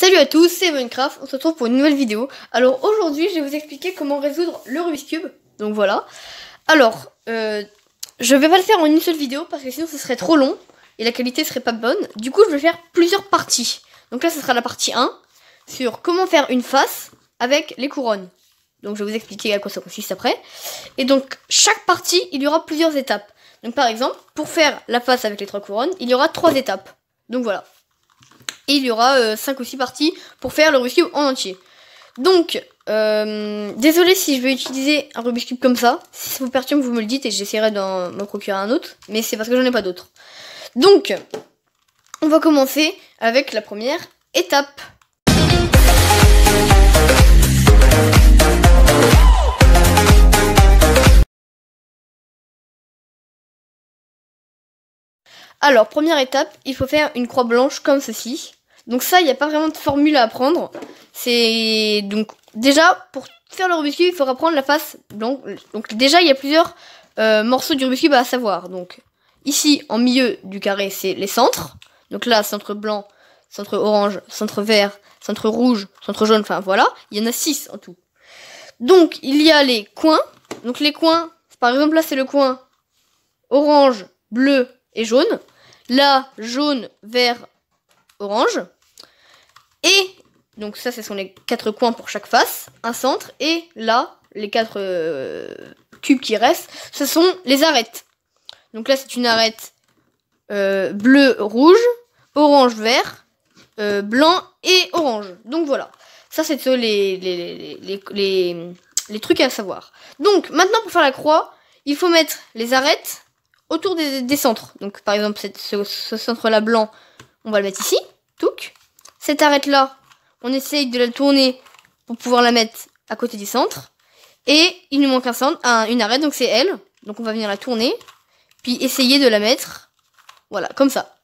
Salut à tous, c'est Minecraft, on se retrouve pour une nouvelle vidéo. Alors aujourd'hui je vais vous expliquer comment résoudre le Rubik's Cube. Donc voilà. Alors, je vais pas le faire en une seule vidéo parce que sinon ce serait trop long et la qualité serait pas bonne. Du coup je vais faire plusieurs parties. Donc là ce sera la partie 1 sur comment faire une face avec les couronnes. Donc je vais vous expliquer à quoi ça consiste après. Et donc chaque partie il y aura plusieurs étapes. Donc par exemple pour faire la face avec les 3 couronnes il y aura 3 étapes. Donc voilà. Et il y aura 5 ou 6 parties pour faire le Rubik's Cube en entier. Donc, désolé si je vais utiliser un Rubik's Cube comme ça. Si ça vous perturbe, vous me le dites et j'essaierai d'en me procurer un autre. Mais c'est parce que j'en ai pas d'autres. Donc, on va commencer avec la première étape. Alors, première étape, il faut faire une croix blanche comme ceci. Donc ça, il n'y a pas vraiment de formule à apprendre. C'est donc déjà, pour faire le Rubik's Cube, il faudra prendre la face blanche. Donc déjà, il y a plusieurs morceaux du Rubik's Cube à savoir. Donc ici, en milieu du carré, c'est les centres. Donc là, centre blanc, centre orange, centre vert, centre rouge, centre jaune, enfin voilà. Il y en a 6 en tout. Donc, il y a les coins. Donc les coins, par exemple là, c'est le coin orange, bleu et jaune. Là, jaune, vert, orange. Et donc ça, ce sont les 4 coins pour chaque face, un centre. Et là, les 4 cubes qui restent, ce sont les arêtes. Donc là, c'est une arête bleu, rouge, orange, vert, blanc et orange. Donc voilà, ça c'est les trucs à savoir. Donc maintenant, pour faire la croix, il faut mettre les arêtes autour des centres. Donc par exemple, ce centre-là blanc, on va le mettre ici. Touc. Cette arête-là, on essaye de la tourner pour pouvoir la mettre à côté du centre. Et il nous manque un centre, une arête, donc c'est elle. Donc on va venir la tourner, puis essayer de la mettre, voilà, comme ça.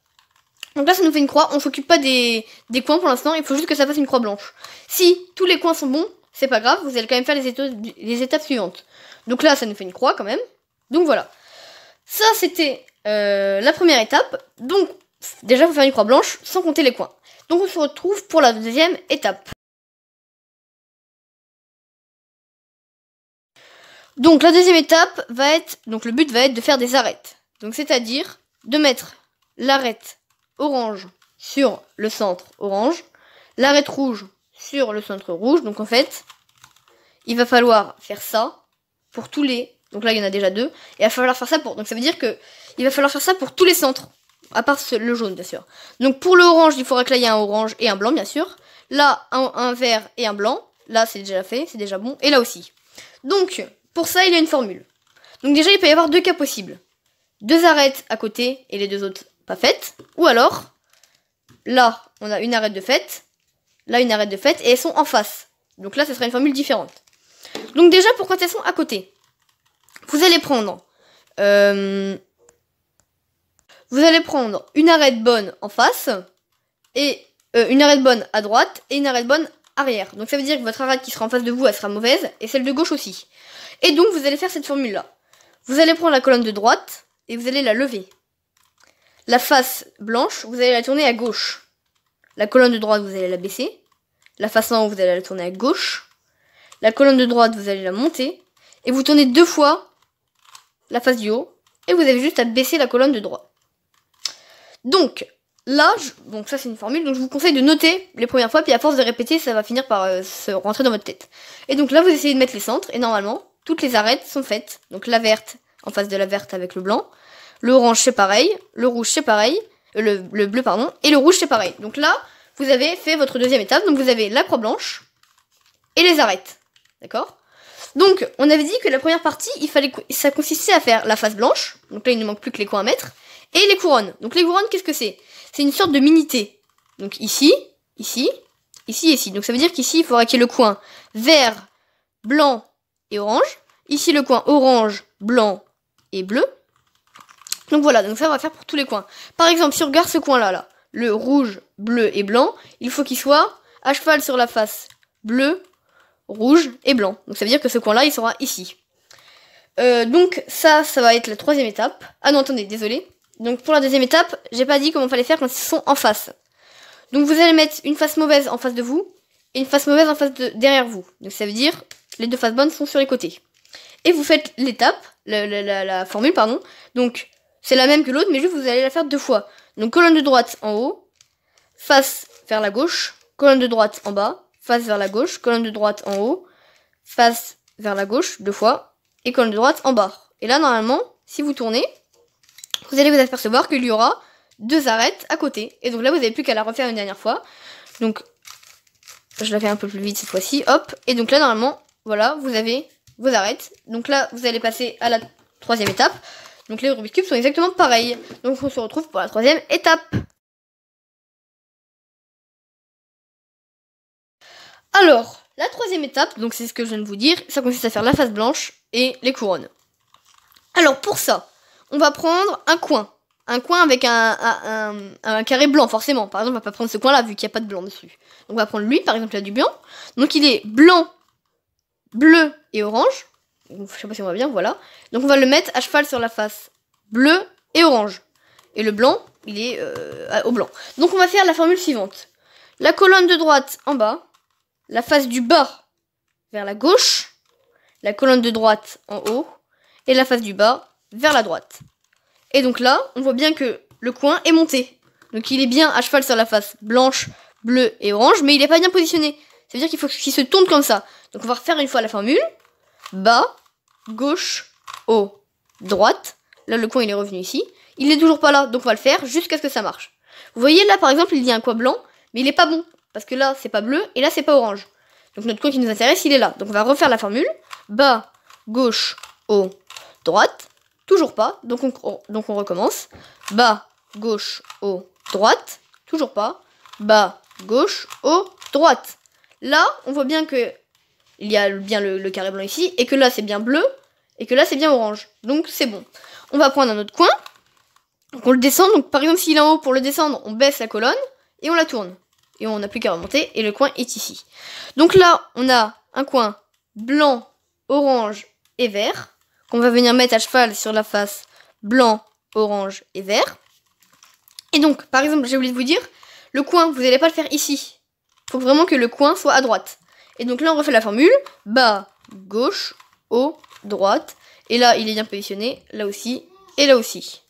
Donc là, ça nous fait une croix. On s'occupe pas des coins pour l'instant, il faut juste que ça fasse une croix blanche. Si tous les coins sont bons, c'est pas grave, vous allez quand même faire les étapes suivantes. Donc là, ça nous fait une croix quand même. Donc voilà. Ça, c'était la première étape. Donc, déjà, il faut faire une croix blanche, sans compter les coins. Donc, on se retrouve pour la deuxième étape. Donc, la deuxième étape va être... Donc, le but va être de faire des arêtes. Donc, c'est-à-dire de mettre l'arête orange sur le centre orange, l'arête rouge sur le centre rouge. Donc, en fait, il va falloir faire ça pour tous les... Donc là, il y en a déjà 2. Et il va falloir faire ça pour... Donc, ça veut dire que il va falloir faire ça pour tous les centres. À part le jaune, bien sûr. Donc, pour le orange, il faudra que là, il y ait un orange et un blanc, bien sûr. Là, un vert et un blanc. Là, c'est déjà fait, c'est déjà bon. Et là aussi. Donc, pour ça, il y a une formule. Donc, déjà, il peut y avoir 2 cas possibles. 2 arêtes à côté et les 2 autres pas faites. Ou alors, là, on a une arête de faite. Là, une arête de faite. Et elles sont en face. Donc là, ce sera une formule différente. Donc, déjà, pour quand elles sont à côté, vous allez prendre... Vous allez prendre une arête bonne en face, et une arête bonne à droite, et une arête bonne arrière. Donc ça veut dire que votre arête qui sera en face de vous, elle sera mauvaise, et celle de gauche aussi. Et donc vous allez faire cette formule-là. Vous allez prendre la colonne de droite, et vous allez la lever. La face blanche, vous allez la tourner à gauche. La colonne de droite, vous allez la baisser. La face en haut, vous allez la tourner à gauche. La colonne de droite, vous allez la monter. Et vous tournez 2 fois la face du haut, et vous avez juste à baisser la colonne de droite. Donc, là, donc ça c'est une formule, donc je vous conseille de noter les premières fois, puis à force de répéter, ça va finir par se rentrer dans votre tête. Et donc là, vous essayez de mettre les centres, et normalement, toutes les arêtes sont faites. Donc la verte, en face de la verte avec le blanc, le orange c'est pareil, le rouge c'est pareil, le bleu pardon, et le rouge c'est pareil. Donc là, vous avez fait votre deuxième étape, donc vous avez la croix blanche, et les arêtes, d'accord? Donc, on avait dit que la première partie, ça consistait à faire la face blanche, donc là il ne manque plus que les coins à mettre, et les couronnes. Donc les couronnes, qu'est-ce que c'est? C'est une sorte de mini-T. Donc ici, ici, ici et ici. Donc ça veut dire qu'ici, il faudra qu'il y ait le coin vert, blanc et orange. Ici, le coin orange, blanc et bleu. Donc voilà, donc ça, on va faire pour tous les coins. Par exemple, si on regarde ce coin-là, là, le rouge, bleu et blanc, il faut qu'il soit à cheval sur la face bleu, rouge et blanc. Donc ça veut dire que ce coin-là, il sera ici. Donc ça va être la troisième étape. Ah non, attendez, désolé. Donc pour la deuxième étape, j'ai pas dit comment fallait faire quand ils sont en face. Donc vous allez mettre une face mauvaise en face de vous et une face mauvaise en face de derrière vous. Donc ça veut dire les deux faces bonnes sont sur les côtés. Et vous faites l'étape, la formule, pardon. Donc c'est la même que l'autre, mais juste vous allez la faire 2 fois. Donc colonne de droite en haut, face vers la gauche, colonne de droite en bas, face vers la gauche, colonne de droite en haut, face vers la gauche 2 fois, et colonne de droite en bas. Et là, normalement, si vous tournez, vous allez vous apercevoir qu'il y aura 2 arêtes à côté. Et donc là, vous n'avez plus qu'à la refaire une dernière fois. Donc, je la fais un peu plus vite cette fois-ci. Hop. Et donc là, normalement, voilà, vous avez vos arêtes. Donc là, vous allez passer à la 3e étape. Donc les Rubik's Cube sont exactement pareils. Donc on se retrouve pour la 3e étape. Alors, la 3e étape, donc c'est ce que je viens de vous dire, ça consiste à faire la face blanche et les couronnes. Alors pour ça, on va prendre un coin avec un carré blanc forcément. Par exemple, on va pas prendre ce coin là vu qu'il n'y a pas de blanc dessus. Donc on va prendre lui, par exemple, il a du blanc. Donc il est blanc, bleu et orange. Je sais pas si on voit bien, voilà. Donc on va le mettre à cheval sur la face bleu et orange. Et le blanc, il est au blanc. Donc on va faire la formule suivante. La colonne de droite en bas, la face du bas vers la gauche, la colonne de droite en haut, et la face du bas vers la droite. Et donc là, on voit bien que le coin est monté. Donc il est bien à cheval sur la face blanche, bleue et orange, mais il n'est pas bien positionné. Ça veut dire qu'il faut qu'il se tourne comme ça. Donc on va refaire une fois la formule. Bas, gauche, haut, droite. Là, le coin, il est revenu ici. Il n'est toujours pas là, donc on va le faire jusqu'à ce que ça marche. Vous voyez, là, par exemple, il y a un coin blanc, mais il n'est pas bon. Parce que là, c'est pas bleu, et là, c'est pas orange. Donc notre coin qui nous intéresse, il est là. Donc on va refaire la formule. Bas, gauche, haut, droite. Toujours pas, donc on recommence. Bas, gauche, haut, droite. Toujours pas. Bas, gauche, haut, droite. Là, on voit bien que il y a bien le carré blanc ici, et que là c'est bien bleu, et que là c'est bien orange. Donc c'est bon. On va prendre un autre coin, donc on le descend. Donc par exemple s'il est en haut, pour le descendre, on baisse la colonne, et on la tourne. Et on n'a plus qu'à remonter, et le coin est ici. Donc là, on a un coin blanc, orange et vert, qu'on va venir mettre à cheval sur la face blanc, orange et vert. Et donc, par exemple, j'ai oublié de vous dire, le coin, vous n'allez pas le faire ici. Il faut vraiment que le coin soit à droite. Et donc là, on refait la formule. Bas, gauche, haut, droite. Et là, il est bien positionné, là aussi, et là aussi.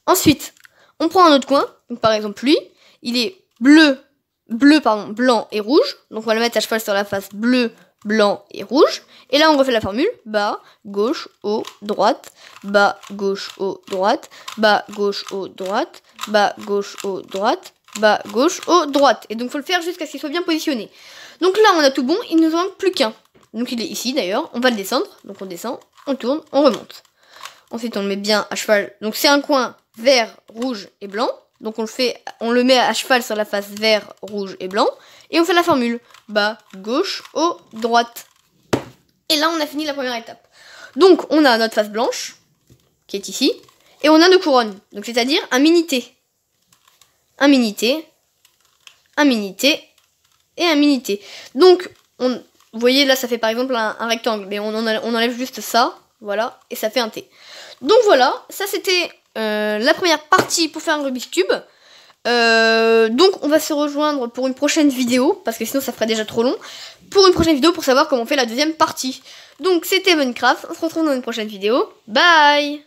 Ensuite, on prend un autre coin. Donc par exemple, lui, il est blanc et rouge. Donc on va le mettre à cheval sur la face bleu, blanc et rouge. Et là, on refait la formule. Bas, gauche, haut, droite. Bas, gauche, haut, droite. Bas, gauche, haut, droite. Bas, gauche, haut, droite. Bas, gauche, haut, droite. Et donc, il faut le faire jusqu'à ce qu'il soit bien positionné. Donc là, on a tout bon. Il ne nous en manque plus qu'un. Donc, il est ici, d'ailleurs. On va le descendre. Donc, on descend, on tourne, on remonte. Ensuite, on le met bien à cheval. Donc, c'est un coin vert, rouge et blanc. Donc, on le met à cheval sur la face vert, rouge et blanc. Et on fait la formule. Bas, gauche, haut, droite. Et là, on a fini la première étape. Donc, on a notre face blanche, qui est ici. Et on a nos couronnes. Donc, c'est-à-dire un mini-T. Un mini-T. Un mini-T. Et un mini-T. Donc, vous voyez, là, ça fait par exemple un rectangle. Mais on enlève juste ça. Voilà. Et ça fait un T. Donc, voilà. Ça, c'était la première partie pour faire un Rubik's Cube. Donc, on va se rejoindre pour une prochaine vidéo. Parce que sinon, ça ferait déjà trop long. Pour une prochaine vidéo pour savoir comment on fait la deuxième partie. Donc, c'était Minecraft. On se retrouve dans une prochaine vidéo. Bye!